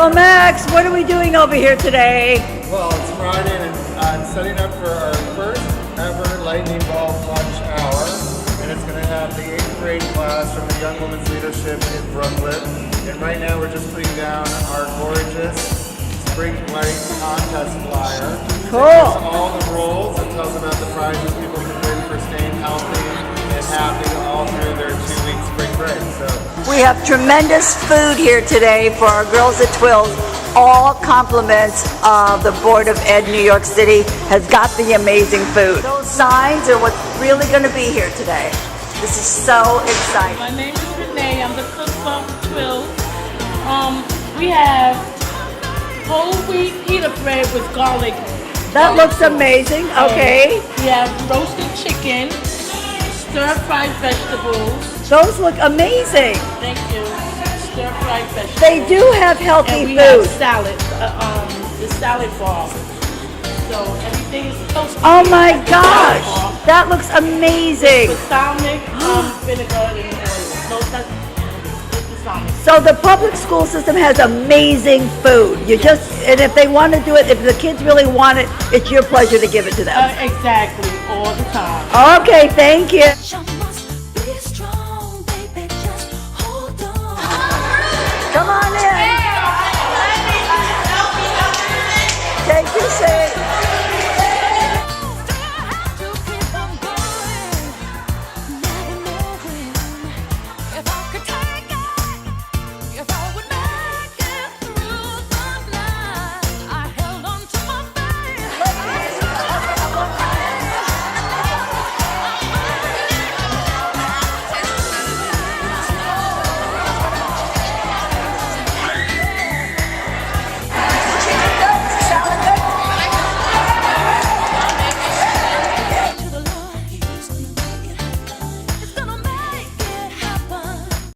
So Max, what are we doing over here today? Well, it's Friday and I'm setting up for our first ever lightning bulb lunch hour. And it's going to have the 8th grade class from the Young Women's Leadership in Brooklyn. And right now we're just putting down our gorgeous spring light contest flyer. Cool. It gives all the rules and tells about the prizes people can win for staying healthy and happy all through their 2-week spring break. So We have tremendous food here today for our girls at Twills. All compliments of the Board of Ed New York City has got the amazing food. Those signs are what's really going to be here today. This is so exciting. My name is Renee. I'm the cook for Twills. We have whole wheat pita bread with garlic. That looks amazing. Okay. We have roasted chicken, stir-fried vegetables. Those look amazing. Thank you. Stir-fried vegetables. They do have healthy and we food. have salad, the salad bar. So everything is toasted. Oh my Like the salad gosh. bar. That looks amazing. Balsamic vinegar and oil. No, that's balsamic. So the public school system has amazing food. And if they want to do it, if the kids really want it, it's your pleasure to give it to them. Exactly, all the time. Okay, thank you.